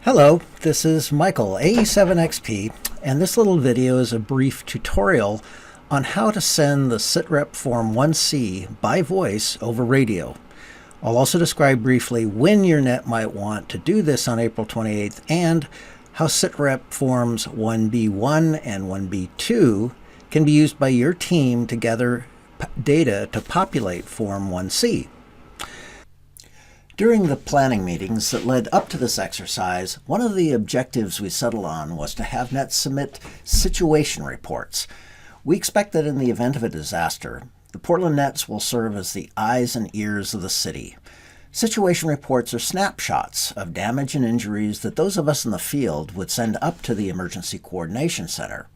Hello, this is Michael, AE7XP, and this little video is a brief tutorial on how to send the SITREP Form 1C by voice over radio. I'll also describe briefly when your net might want to do this on April 28th and how SITREP Forms 1B1 and 1B2 can be used by your team to gather data to populate Form 1C. During the planning meetings that led up to this exercise, one of the objectives we settled on was to have NETs submit situation reports. We expect that in the event of a disaster, the Portland NETs will serve as the eyes and ears of the city. Situation reports are snapshots of damage and injuries that those of us in the field would send up to the Emergency Coordination Center.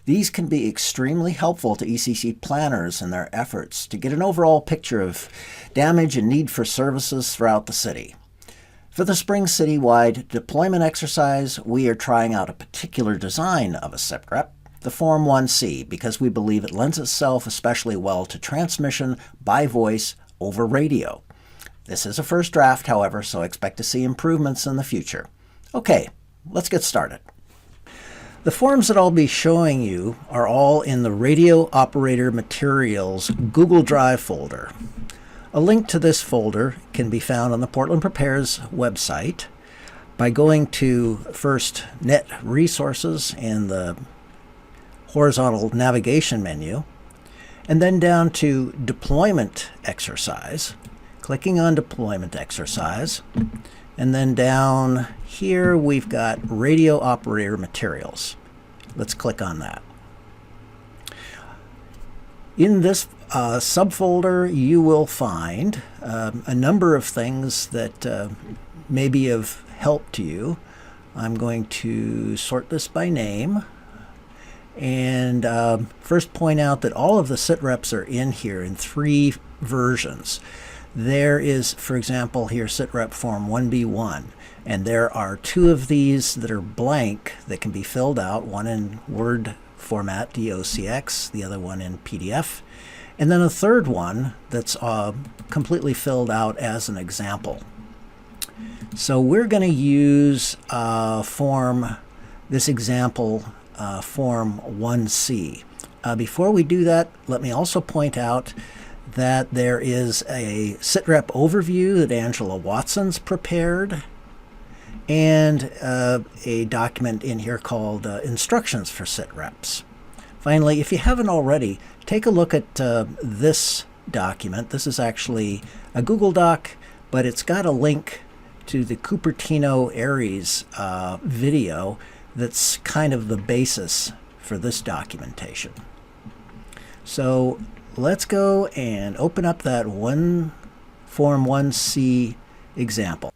These can be extremely helpful to ECC planners in their efforts to get an overall picture of damage and need for services throughout the city. For the spring citywide deployment exercise, we are trying out a particular design of a SITREP, the Form 1C, because we believe it lends itself especially well to transmission by voice over radio. This is a first draft, however, so expect to see improvements in the future. Okay, let's get started. The forms that I'll be showing you are all in the Radio Operator Materials Google Drive folder. A link to this folder can be found on the Portland Prepares website by going to first Net Resources in the horizontal navigation menu, and then down to Deployment Exercise, clicking on Deployment Exercise, and then down here we've got Radio Operator Materials. Let's click on that. In this subfolder you will find a number of things that may be of help to you. I'm going to sort this by name and first point out that all of the SITREPs are in here in 3 versions. There is, for example, here SITREP Form 1B1, and there are 2 of these that are blank that can be filled out, one in Word format, DOCX, the other one in PDF, and then a third one that's completely filled out as an example. So we're going to use this example Form 1C. Before we do that, let me also point out that there is a SITREP overview that Angela Watson's prepared, and a document in here called Instructions for SITREPs. Finally, if you haven't already, take a look at this document. This is actually a Google Doc, but it's got a link to the Cupertino Aries video that's kind of the basis for this documentation. So let's go and open up that Form 1C example.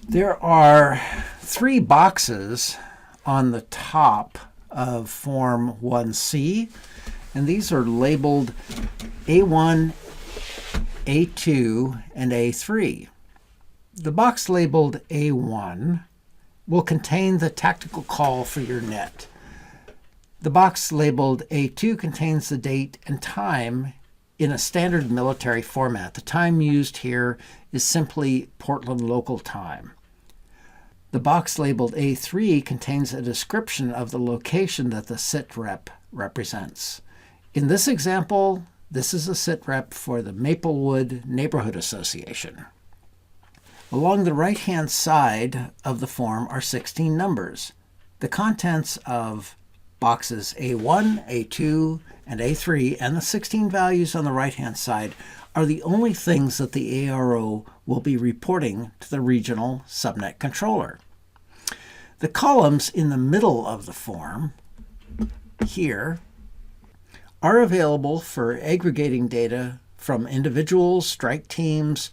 There are 3 boxes on the top of Form 1C, and these are labeled A1, A2, and A3. The box labeled A1 will contain the tactical call for your net. The box labeled A2 contains the date and time in a standard military format. The time used here is simply Portland local time. The box labeled A3 contains a description of the location that the SITREP represents. In this example, this is a SITREP for the Maplewood Neighborhood Association. Along the right-hand side of the form are 16 numbers. The contents of boxes A1, A2, and A3, and the 16 values on the right-hand side are the only things that the ARO will be reporting to the regional subnet controller. The columns in the middle of the form here are available for aggregating data from individuals, strike teams,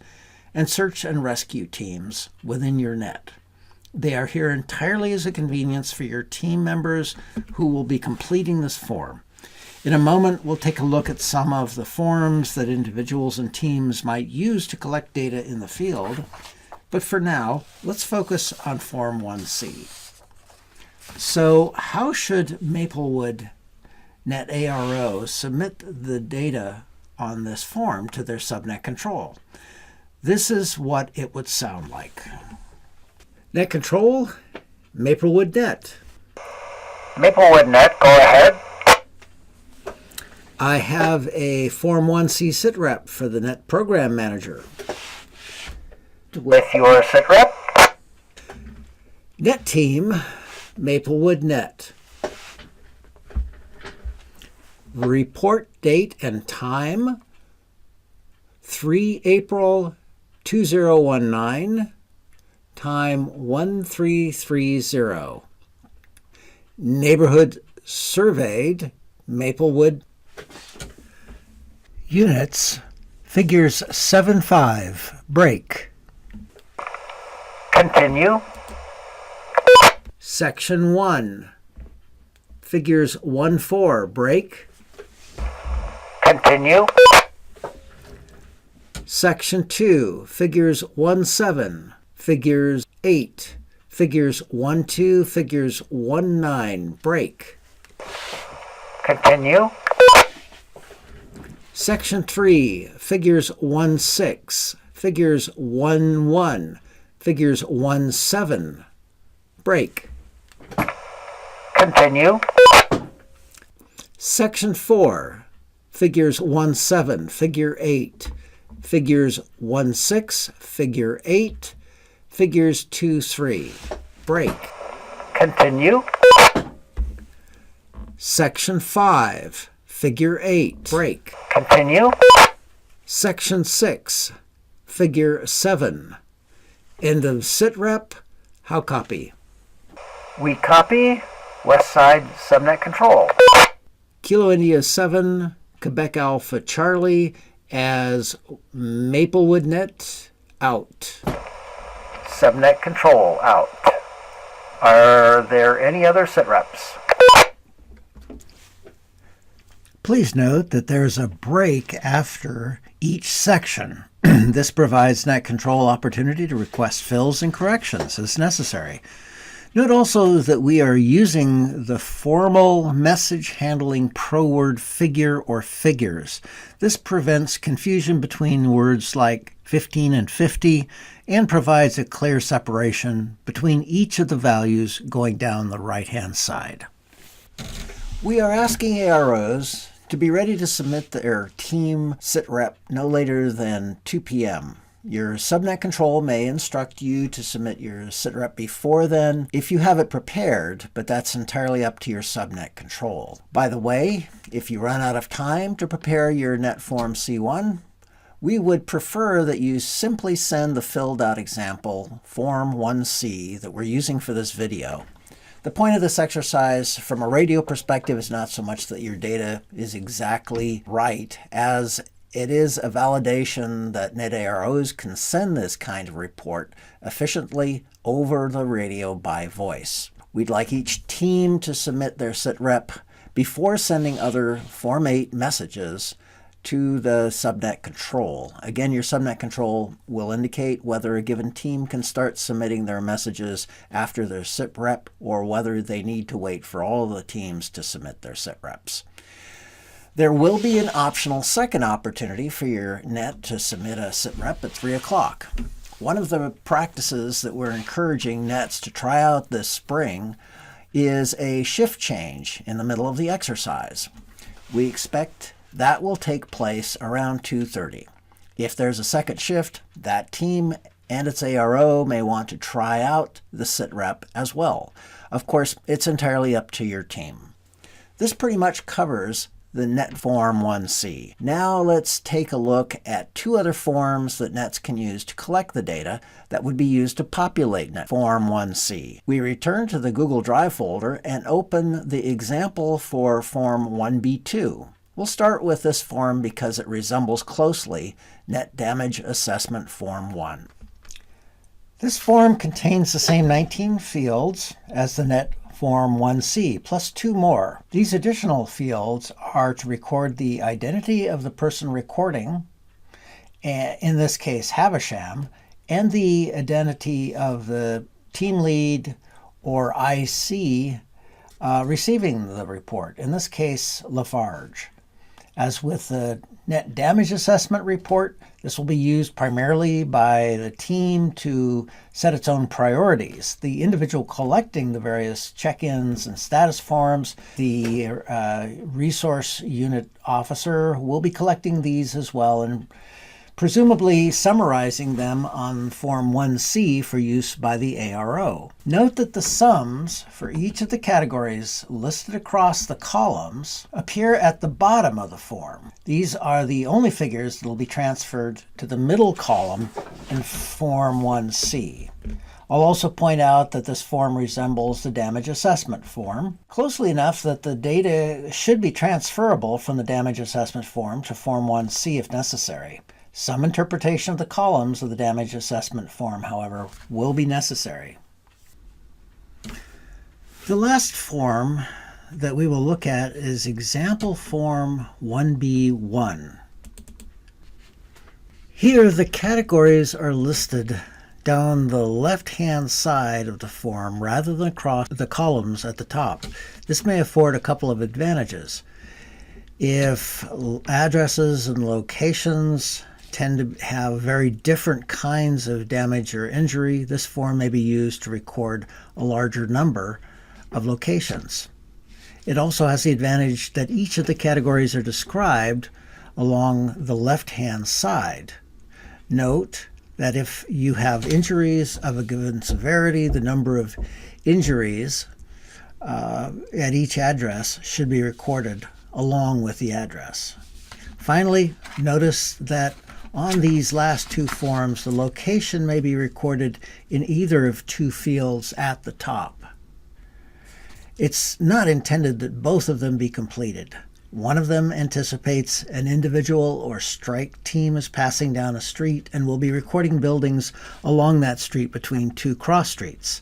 and search and rescue teams within your net. They are here entirely as a convenience for your team members who will be completing this form. In a moment, we'll take a look at some of the forms that individuals and teams might use to collect data in the field. But for now, let's focus on Form 1C. So how should Maplewood Net ARO submit the data on this form to their subnet control? This is what it would sound like. Net control, Maplewood Net. Maplewood Net, go ahead. I have a Form 1C sitrep for the Net Program Manager. With your sitrep. Net Team, Maplewood Net. Report date and time, 3 April 2019, time 1330. Neighborhood surveyed, Maplewood. Units, figures 7-5, break. Continue. Section 1, figures 1-4, break. Continue. Section 2, figures 1-7, figures 8, figures 1-2, figures 1-9, break. Continue. Section 3, figures 1-6, figures 1-1, figures 1-7, break. Continue. Section 4, figures 1-7, figure 8, figures 1-6, figure 8, figures 2-3, break. Continue. Section 5, figure 8, break. Continue. Section 6, figure 7, end of sitrep, how copy? We copy West Side Subnet Control. Kilo India 7, Quebec Alpha Charlie as Maplewood Net, out. Subnet Control out. Are there any other sitreps? Please note that there's a break after each section. This provides net control opportunity to request fills and corrections as necessary. Note also that we are using the formal message handling pro-word figure or figures. This prevents confusion between words like 15 and 50 and provides a clear separation between each of the values going down the right-hand side. We are asking AROs to be ready to submit their team sitrep no later than 2 p.m. Your subnet control may instruct you to submit your sitrep before then if you have it prepared, but that's entirely up to your subnet control. By the way, if you run out of time to prepare your net form C1, we would prefer that you simply send the filled out example, Form 1C, that we're using for this video. The point of this exercise from a radio perspective is not so much that your data is exactly right as it is a validation that NetAROs can send this kind of report efficiently over the radio by voice. We'd like each team to submit their sitrep before sending other Form 8 messages to the subnet control. Again, your subnet control will indicate whether a given team can start submitting their messages after their sitrep or whether they need to wait for all the teams to submit their sitreps. There will be an optional second opportunity for your net to submit a sitrep at 3 o'clock. One of the practices that we're encouraging nets to try out this spring is a shift change in the middle of the exercise. We expect that will take place around 2:30. If there's a second shift, that team and its ARO may want to try out the sitrep as well. Of course, it's entirely up to your team. This pretty much covers the Net Form 1C. Now let's take a look at two other forms that nets can use to collect the data that would be used to populate Net Form 1C. We return to the Google Drive folder and open the example for Form 1B2. We'll start with this form because it resembles closely Net Damage Assessment Form 1. This form contains the same 19 fields as the Net Form 1C, plus 2 more. These additional fields are to record the identity of the person recording, in this case Havisham, and the identity of the team lead or IC receiving the report, in this case Lafarge. As with the net damage assessment report, this will be used primarily by the team to set its own priorities. The individual collecting the various check-ins and status forms, the resource unit officer will be collecting these as well and presumably summarizing them on Form 1C for use by the ARO. Note that the sums for each of the categories listed across the columns appear at the bottom of the form. These are the only figures that will be transferred to the middle column in Form 1C. I'll also point out that this form resembles the damage assessment form, closely enough that the data should be transferable from the damage assessment form to Form 1C if necessary. Some interpretation of the columns of the damage assessment form, however, will be necessary. The last form that we will look at is Example Form 1B1. Here, the categories are listed down the left-hand side of the form rather than across the columns at the top. This may afford a couple of advantages. If addresses and locations tend to have very different kinds of damage or injury, this form may be used to record a larger number of locations. It also has the advantage that each of the categories are described along the left-hand side. Note that if you have injuries of a given severity, the number of injuries at each address should be recorded along with the address. Finally, notice that on these last two forms, the location may be recorded in either of two fields at the top. It's not intended that both of them be completed. One of them anticipates an individual or strike team is passing down a street and will be recording buildings along that street between two cross streets.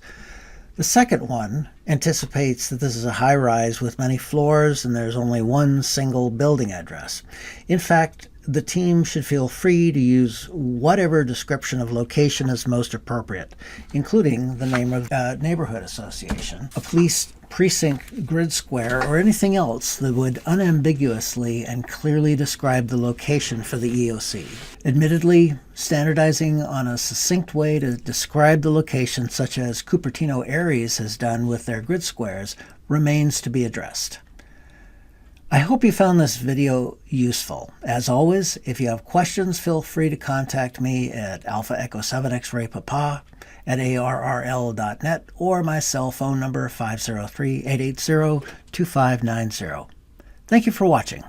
The second one anticipates that this is a high-rise with many floors and there's only one single building address. In fact, the team should feel free to use whatever description of location is most appropriate, including the name of a neighborhood association, a police precinct grid square, or anything else that would unambiguously and clearly describe the location for the EOC. Admittedly, standardizing on a succinct way to describe the location, such as Cupertino Aries has done with their grid squares, remains to be addressed. I hope you found this video useful. As always, if you have questions, feel free to contact me at Alpha Echo 7 X-Ray Papa at arrl.net or my cell phone number 503-880-2590. Thank you for watching.